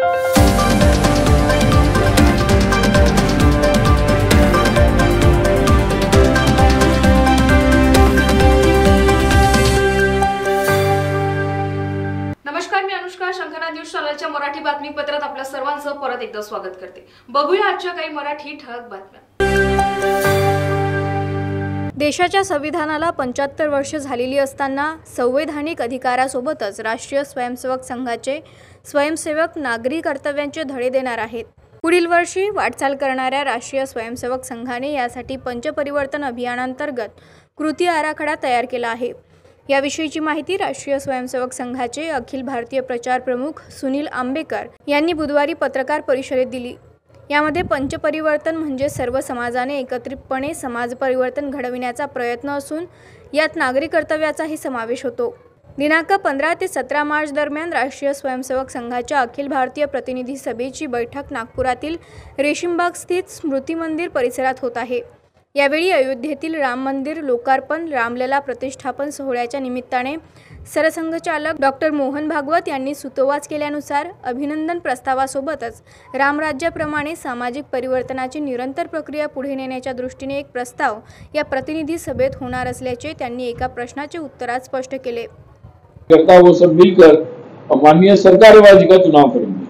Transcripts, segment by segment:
नमस्कार, मी अनुष्का. शंखनाद न्यूज चॅनलच्या मराठी बातमीपत्रात आपल्या सर्वांचं परत एकदा स्वागत करते. बघूया आजच्या काही मराठी ठळक बातम्या. देशाच्या संविधानाला 75 वर्ष झालेली असताना संवैधानिक अधिकारासोबतच राष्ट्रीय स्वयंसेवक संघाचे स्वयंसेवक नागरी कर्तव्यांचे धडे देणार आहेत. पुढील वर्षी वाटचाल करणाऱ्या राष्ट्रीय स्वयंसेवक संघाने यासाठी पंचपरिवर्तन अभियानांतर्गत कृती आराखडा तयार केला आहे. याविषयीची माहिती राष्ट्रीय स्वयंसेवक संघाचे अखिल भारतीय प्रचार प्रमुख सुनील आंबेकर यांनी बुधवारी पत्रकार परिषदेत दिली. यामध्ये पंचपरिवर्तन म्हणजे सर्व समाजाने एकत्रितपणे समाज परिवर्तन घडविण्याचा प्रयत्न असून यात नागरी कर्तव्याचाही समावेश होतो. दिनांक 15 ते 17 मार्च दरम्यान राष्ट्रीय स्वयंसेवक संघाच्या अखिल भारतीय प्रतिनिधी सभेची बैठक नागपुरातील रेशीमबाग स्थित स्मृती मंदिर परिसरात होत आहे. यावेळी अयोध्येतील राम मंदिर लोकार्पण रामलला प्रतिष्ठापन सोहळ्याच्या निमित्ताने सरसंघचालक डॉक्टर मोहन भागवत यांनी सूतोवाच केल्यानुसार अभिनंदन प्रस्तावासोबतच रामराज्याप्रमाणे सामाजिक परिवर्तनाची निरंतर प्रक्रिया पुढे नेण्याच्या दृष्टीने एक प्रस्ताव या प्रतिनिधी सभेत होणार असल्याचे त्यांनी एका प्रश्नाचे उत्तरात स्पष्ट केले. वो सब मिलकर माननीय सरकारवाजी का चुनाव करेंगे.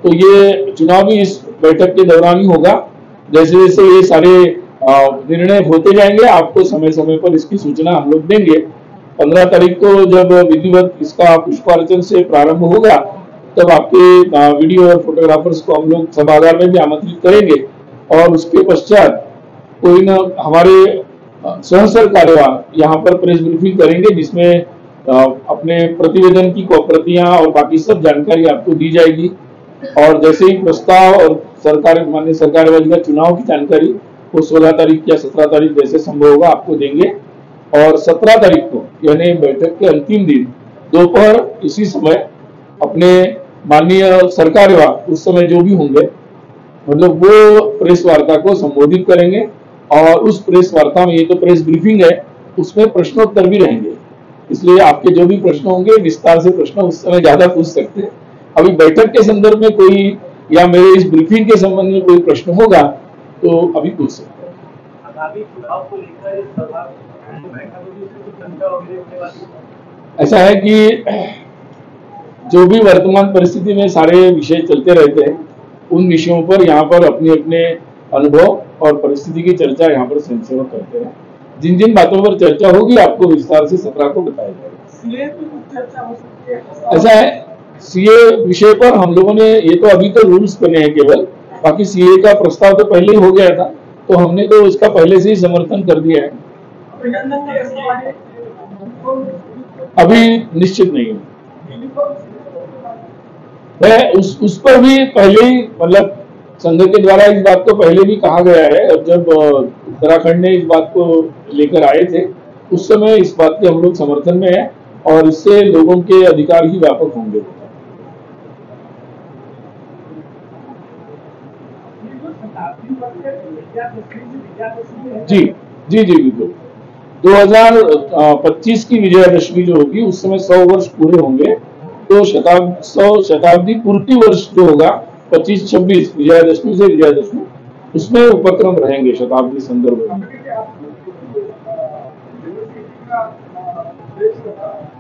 तो ये चुनाव भी इस बैठक के दौरान ही होगा. जैसे जैसे ये सारे निर्णय होते जाएंगे आपको समय समय पर इसकी सूचना हम लोग देंगे. 15 तारीख को जब विधिवत इसका पुष्पार्चन से प्रारंभ होगा तब आपके वीडियो और फोटोग्राफर्स को हम लोग सभागार में भी आमंत्रित करेंगे और उसके पश्चात कोई न हमारे सहसरकारवाह यहाँ पर प्रेस ब्रीफिंग करेंगे जिसमें अपने प्रतिवेदन की प्रतियां और बाकी सब जानकारी आपको दी जाएगी. और जैसे ही प्रस्ताव और माननीय सरकारवाजी का चुनाव की जानकारी वो 16 तारीख या 17 तारीख जैसे संभव होगा आपको देंगे. और 17 तारीख को यानी बैठक के अंतिम दिन दोपहर इसी समय अपने माननीय सरकारवाह उस समय जो भी होंगे मतलब वो प्रेस वार्ता को संबोधित करेंगे. और उस प्रेस वार्ता में ये तो प्रेस ब्रीफिंग है, उसमें प्रश्नोत्तर भी रहेंगे. इसलिए आपके जो भी प्रश्न होंगे विस्तार से प्रश्न उस समय ज्यादा पूछ सकते हैं. अभी बैठक के संदर्भ में कोई या मेरे इस ब्रीफिंग के संबंध में कोई प्रश्न होगा तो अभी पूछ सकते हैं. ऐसा है कि जो भी वर्तमान परिस्थिति में सारे विषय चलते रहते हैं उन विषयों पर यहाँ पर अपने अपने अनुभव और परिस्थिति की चर्चा यहाँ पर स्वयंसेवक करते हैं. जिन जिन बातों पर चर्चा होगी आपको विस्तार से 17 को बताया जाएगा. ऐसा है सीए विषय पर हम लोगों ने ये तो अभी तो रूल्स बने हैं केवल, बाकी सीए का प्रस्ताव तो पहले ही हो गया था तो हमने तो इसका पहले से ही समर्थन कर दिया है. अभी निश्चित नहीं है. उस पर भी पहले ही मतलब संघ के द्वारा इस बात को पहले भी कहा गया है. और जब उत्तराखंड ने इस बात को लेकर आए थे उस समय इस बात के हम लोग समर्थन में है और इससे लोगों के अधिकार ही व्यापक होंगे. जी जी जी बिल्कुल. 2025 की विजयादशमी जो होगी उस समय 100 वर्ष पूरे होंगे तो शताब्दी पूर्ति वर्ष जो होगा 25-26 विजयादशमी से विजयादशमी उसमें उपक्रम रहेंगे शताब्दी संदर्भ में.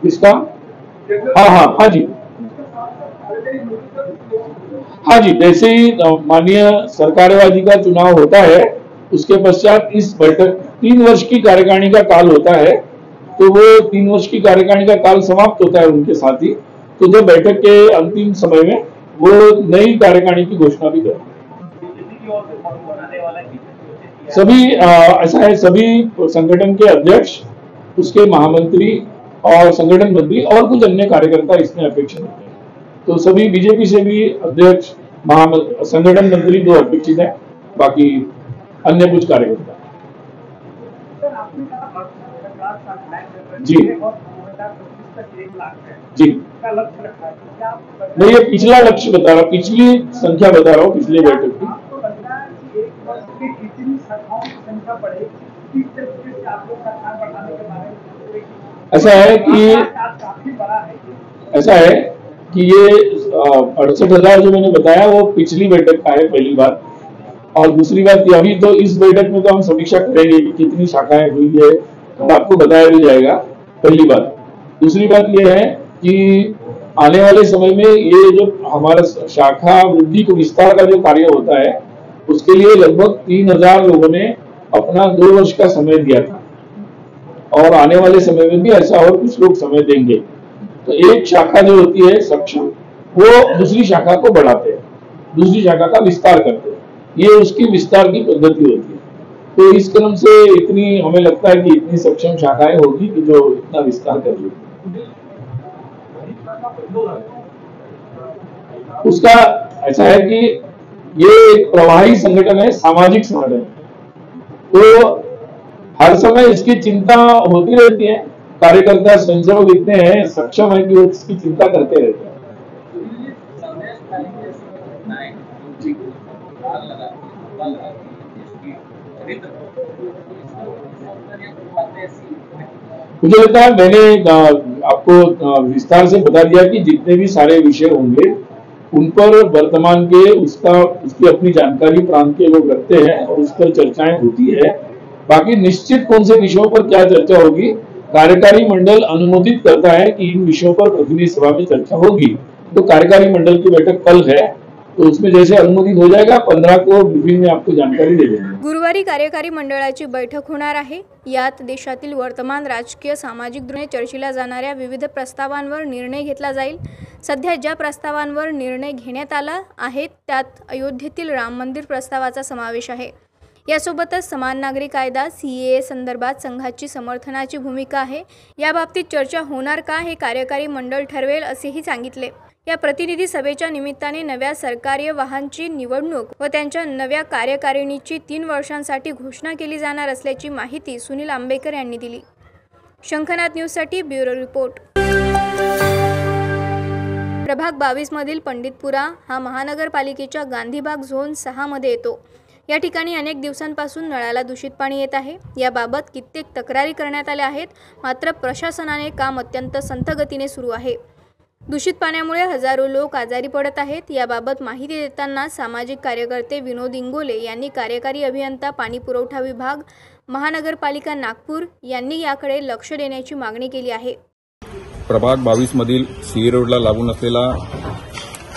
इसका हाँ जी हाँ जी. जैसे ही माननीय सरकारवाजी का चुनाव होता है उसके पश्चात इस बैठक 3 वर्ष की कार्यकारिणी का काल होता है तो वो 3 वर्ष की कार्यकारिणी का काल समाप्त होता है उनके साथ ही. तो जो बैठक के अंतिम समय में वो नई कार्यकारिणी की घोषणा भी करेंगे. सभी ऐसा है सभी संगठन के अध्यक्ष उसके महामंत्री और संगठन मंत्री और कुछ अन्य कार्यकर्ता इसमें अपेक्षित होते हैं. तो सभी बीजेपी से भी अध्यक्ष संगठन मंत्री 2 अपेक्षित है, बाकी अन्य कुछ कार्यकर्ता. जी जी मैं ये पिछला लक्ष्य बता रहा हूँ, पिछली संख्या बता रहा हूँ पिछले बैठक की. ऐसा है कि ये 68,000 जो मैंने बताया वो पिछली बैठक का है, पहली बात। और दूसरी बात ये, अभी तो इस बैठक में तो हम समीक्षा करेंगे कि कितनी शाखाएं हुई है, तो आपको बताया भी जाएगा, पहली बात। दूसरी बात ये है कि आने वाले समय में ये जो हमारा शाखा वृद्धि को विस्तार का जो कार्य होता है, उसके लिए लगभग 3,000 लोगों ने अपना 2 वर्ष का समय दिया था, और आने वाले समय में भी ऐसा और कुछ लोग समय देंगे। तो एक शाखा जो होती है सक्षम, वो दूसरी शाखा को बढ़ाते हैं, दूसरी शाखा का विस्तार करते हैं, ये उसकी विस्तार की पद्धति होती है। तो इस क्रम से इतनी हमें लगता है कि इतनी सक्षम शाखाएं होगी कि जो इतना विस्तार कर लेगी। उसका ऐसा है कि ये एक प्रवाही संगठन है, सामाजिक संगठन, तो हर समय इसकी चिंता होती रहती है। कार्यकर्ता स्वयंसेवक इतने हैं, सक्षम है कि वो इसकी चिंता करते रहते हैं। मुझे लगता है मैंने आपको विस्तार से बता दिया कि जितने भी सारे विषय होंगे उन पर वर्तमान के उसकी अपनी जानकारी प्रांत के लोग रखते हैं और उस पर चर्चाएं होती है। बाकी निश्चित कौन से विषयों पर क्या चर्चा होगी, कार्यकारी मंडल अनुमोदित करता है कि इन विषयों पर प्रतिनिधि सभा में चर्चा होगी। तो कार्यकारी मंडल की बैठक कल है, तो उसमें जैसे अनुमोदित हो जाएगा 15 को ब्रीफिंग में आपको जानकारी दे देंगे। गुरुवारी कार्यकारी मंडळाची बैठक होणार आहे। यात देशातील वर्तमान राजकीय सामाजिक दृष्टीने चर्चेला जाणाऱ्या विविध प्रस्तावांवर निर्णय घेतला जाईल। सध्या ज्या प्रस्तावांवर निर्णय घेण्यात आला आहे त्यात अयोध्येतील राम मंदिर प्रस्तावाचा समावेश आहे। यासोबतच समान नागरी कायदा सीएए संदर्भात संघाची समर्थनाची भूमिका आहे। या बाबतीत चर्चा होणार का हे कार्यकारी मंडळ ठरवेल असेही सांगितले। या प्रतिनिधी सभेच्या निमित्ताने नव्या सरकारी वाहनांची निवडणूक व त्यांच्या नव्या कार्यकारिणीची 3 वर्षांसाठी घोषणा केली जाणार असल्याची माहिती सुनील आंबेकर यांनी दिली। शंखनाद न्यूजसाठी ब्युरो रिपोर्ट। प्रभाग 22 मधील पंडितपुरा हा महानगरपालिकेच्या गांधीबाग झोन 6 मध्ये येतो। या ठिकाणी अनेक दिवसांपासून नळाला दूषित पाणी येत आहे। याबाबत कित्येक तक्रारी करण्यात आल्या आहेत, मात्र प्रशासनाने काम अत्यंत संथ गतीने सुरू आहे। दूषित पाण्यामुळे हजारो लोक आजारी पडत आहेत। याबाबत माहिती देताना सामाजिक कार्यकर्ते विनोद इंगोले यांनी कार्यकारी अभियंता पाणी पुरवठा विभाग महानगरपालिका नागपूर यांनी याकडे लक्ष देण्याची मागणी केली आहे। प्रभाग 22 मधील सीए रोडला लागून असलेला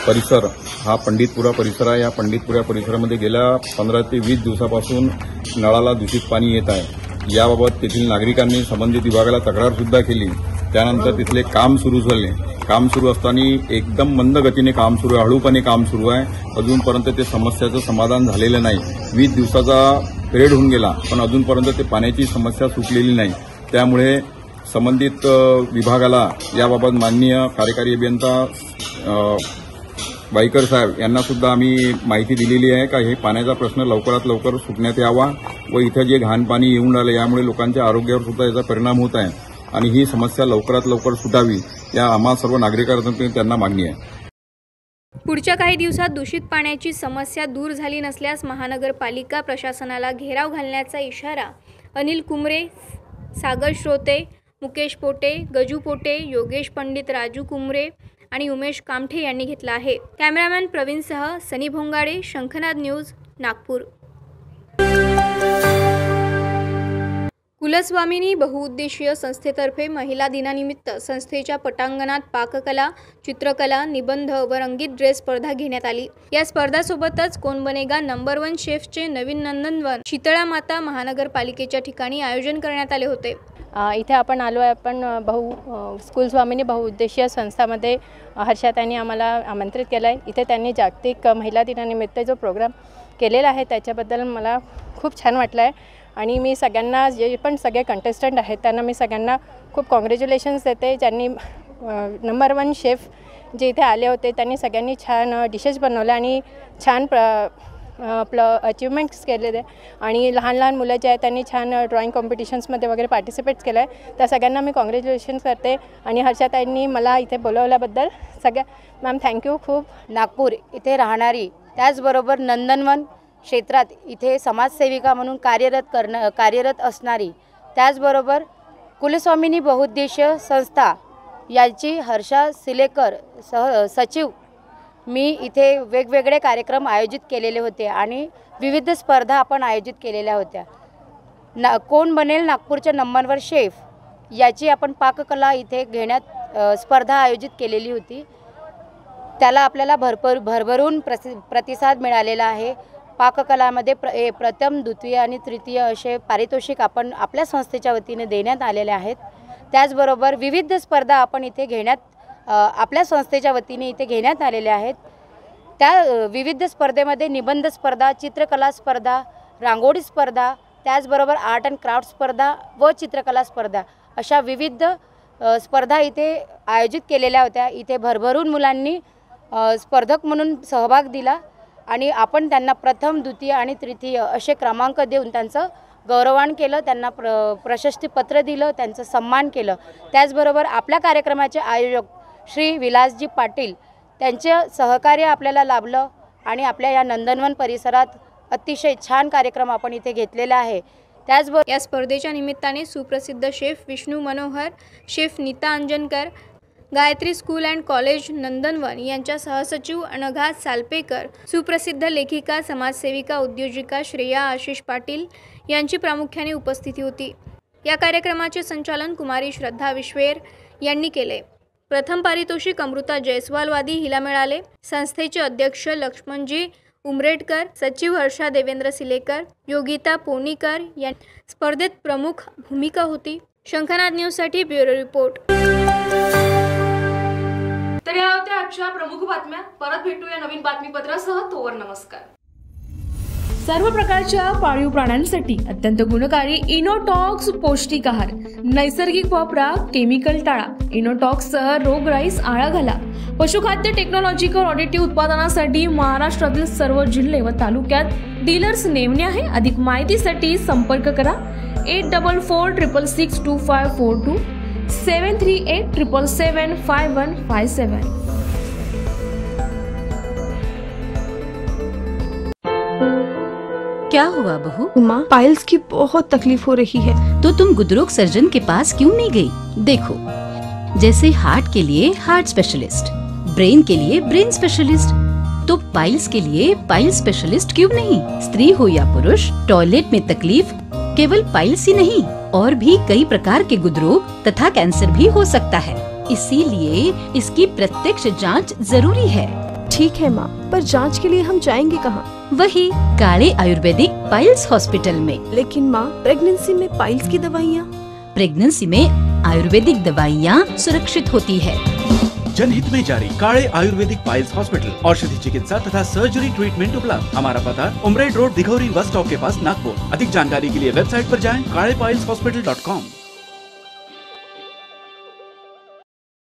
परिसर हा पंडितपुरा परिसर आहे। या पंडितपुरा परिसरामध्ये गेल्या 15 ते 20 दिवसापासून नळाला दूषित पाणी येत आहे। याबाबत तेथील नागरिकांनी संबंधित विभागाला तक्रार सुद्धा केली। त्यानंतर तिथले काम सुरू झाले। काम सुरू असताना एकदम मंद गतीने काम सुरू आहे, हळूपणे काम सुरू आहे। अजूनपर्यंत ते समस्याचं समाधान झालेलं नाही। 20 दिवसाचा पिरियड होऊन गेला, पण अजूनपर्यंत ते पाण्याची समस्या सुटलेली नाही। त्यामुळे संबंधित विभागाला याबाबत माननीय कार्यकारी अभियंता वाईकर साहेब यांना सुद्धा आम्ही माहिती दिलेली आहे का हे पाण्याचा प्रश्न लवकरात लवकर सुटण्यात यावा व इथं जे घाण पाणी येऊन राहिलं यामुळे लोकांच्या आरोग्यावर सुद्धा याचा परिणाम होत आहे आणि ही समस्या लवकरात लवकर सुटावी या आम्हा सर्व नागरिकांतर्फे त्यांना मागणी आहे। पुढच्या काही दिवसात दूषित पाण्याची समस्या दूर झाली नसल्यास महानगरपालिका प्रशासनाला घेराव घालण्याचा इशारा अनिल कुमरे, सागर श्रोते, मुकेश पोटे, गजू पोटे, योगेश पंडित, राजू कुमरे आणि उमेश कामठे यांनी घेतला आहे। कॅमेरामॅन प्रवीणसह सनी भोंगाडे, शंखनाद न्यूज, नागपूर। कुलस्वामिनी बहुउद्देशीय संस्थेतर्फे महिला दिनानिमित्त संस्थेच्या पटांगणात पाककला, चित्रकला, निबंध व रंगीत ड्रेस स्पर्धा घेण्यात आली। या स्पर्धासोबतच कोण बनेगा नंबर 1 शेफचे नवीन नंदनवन शीतळा माता महानगरपालिकेच्या ठिकाणी आयोजन करण्यात आले होते। इथे आपण आलो आहे। आपण कुलस्वामिनी बहुउद्देशीय संस्थामध्ये हर्षाताईंनी आम्हाला आमंत्रित केलं आहे। इथे त्यांनी जागतिक महिला दिनानिमित्त जो प्रोग्राम केलेला आहे त्याच्याबद्दल मला खूप छान वाटलं आहे आणि मी सगळ्यांना जे पण सगळे कंटेस्टंट आहेत त्यांना मी सगळ्यांना खूप कॉंग्रॅच्युलेशन्स देते। ज्यांनी नंबर 1 शेफ जे इथे आले होते त्यांनी सगळ्यांनी छान डिशेस बनवल्या आणि छान आपलं अचिव्हमेंट्स केलेले आणि लहान लहान मुलं जे आहेत त्यांनी छान ड्रॉइंग कॉम्पिटिशन्समध्ये वगैरे पार्टिसिपेट केलं आहे। त्या सगळ्यांना मी कॉंग्रॅच्युलेशन्स करते आणि हर्षाताईंनी मला इथे बोलवल्याबद्दल सगळ्या मॅम थँक्यू खूप। नागपूर इथे राहणारी त्याचबरोबर नंदनवन क्षेत्रात इथे समाजसेविका म्हणून कार्यरत असणारी त्याचबरोबर कुलस्वामिनी बहुउद्देशीय संस्था याची हर्षा सिलेकर सचिव मी इथे वेगवेगळे कार्यक्रम आयोजित केलेले होते आणि विविध स्पर्धा आपण आयोजित केलेल्या होत्या. कोण बनेल नागपूरच्या नंबर 1 शेफ याची आपण पाककला इथे घेण्यात स्पर्धा आयोजित केलेली होती. त्याला आपल्याला भरभरून प्रतिसाद मिळालेला आहे. पाककलामध्ये प्रथम, द्वितीय आणि तृतीय असे पारितोषिक आपण आपल्या संस्थेच्या वतीने देण्यात आलेले आहेत. त्याचबरोबर विविध स्पर्धा आपण इथे आपल्या संस्थेच्या वतीने इथे घेण्यात आलेल्या आहेत. त्या विविध स्पर्धेमध्ये निबंध स्पर्धा, चित्रकला स्पर्धा, रांगोळी स्पर्धा, त्याचबरोबर आर्ट अँड क्राफ्ट स्पर्धा व चित्रकला स्पर्धा अशा विविध स्पर्धा इथे आयोजित केलेल्या होत्या. इथे भरभरून मुलांनी स्पर्धक म्हणून सहभाग दिला आणि आपण त्यांना प्रथम, द्वितीय आणि तृतीय असे क्रमांक देऊन त्यांचं गौरवान केलं, त्यांना प्रशस्तीपत्र दिलं, त्यांचं सन्मान केलं. त्याचबरोबर आपल्या कार्यक्रमाचे आयोजक श्री विलासजी पाटील त्यांचे सहकार्य आपल्याला लाभलं आणि आपल्या या नंदनवन परिसरात अतिशय छान कार्यक्रम आपण इथे घेतलेला आहे. त्याचबरोबर या स्पर्धेच्या निमित्ताने सुप्रसिद्ध chef Vishnu Manohar, chef Neeta Anjankar, Gayatri school and college Nandanvan यांच्या सहसचिव अनघा सालपेकर, सुप्रसिद्ध लेखिका, समाजसेविका, उद्योजिका श्रेया आशिष पाटील यांची प्रामुख्याने उपस्थिती होती. या कार्यक्रमाचे संचालन कुमारी श्रद्धा विश्वेर यांनी केले. प्रथम पारितोषिक अमृता जयस्वालवादी हिला मिळाले. संस्थेचे अध्यक्ष लक्ष्मणजी उमरेडकर, सचिव हर्षा देवेंद्र सिलेकर, योगिता पोनीकर या स्पर्धेत प्रमुख भूमिका होती. शंखनाद न्यूजसाठी ब्युरो रिपोर्ट. तर या होत्या आजच्या प्रमुख बातम्या. परत भेटूया नवीन बातमीपत्रासह. तोवर नमस्कार. सर्व प्रकारच्या पाळीव प्राण्यांसाठी अत्यंत गुणकारी इनोटॉक्स पौष्टिक आहार. नैसर्गिक वापरा, केमिकल टाळा. इनोटॉक्ससह रोगराईस आळा घाला. पशुखाद्य टेक्नॉलॉजिकल ऑडिटिव्ह उत्पादनासाठी महाराष्ट्रातील सर्व जिल्हे व तालुक्यात डीलर्स नेमणे आहे. अधिक माहितीसाठी संपर्क करा 8446625542 7387775157. क्या हुआ बहू? माँ, पाइल्स की बहुत तकलीफ हो रही है. तो तुम गुदरोग सर्जन के पास क्यों नहीं गई? देखो, जैसे हार्ट के लिए हार्ट स्पेशलिस्ट, ब्रेन के लिए ब्रेन स्पेशलिस्ट, तो पाइल्स के लिए पाइल्स स्पेशलिस्ट क्यों नहीं? स्त्री हो या पुरुष, टॉयलेट में तकलीफ केवल पाइल्स ही नहीं और भी कई प्रकार के गुदरोग तथा कैंसर भी हो सकता है. इसीलिए इसकी प्रत्यक्ष जांच जरूरी है. ठीक है माँ, पर जांच के लिए हम जाएंगे कहाँ? वही काले आयुर्वेदिक पाइल्स हॉस्पिटल में. लेकिन माँ, प्रेगनेंसी में पाइल्स की दवाइयाँ? प्रेगनेंसी में आयुर्वेदिक दवाइयाँ सुरक्षित होती है. जनहित में जारी. काले आयुर्वेदिक पाइल्स हॉस्पिटल, औषधि चिकित्सा तथा सर्जरी ट्रीटमेंट उपलब्ध. हमारा पता उमरेड रोड, दिघौरी बस स्टॉप के पास, नागपुर. अधिक जानकारी के लिए वेबसाइट पर जाएं kalepileshhospital.com.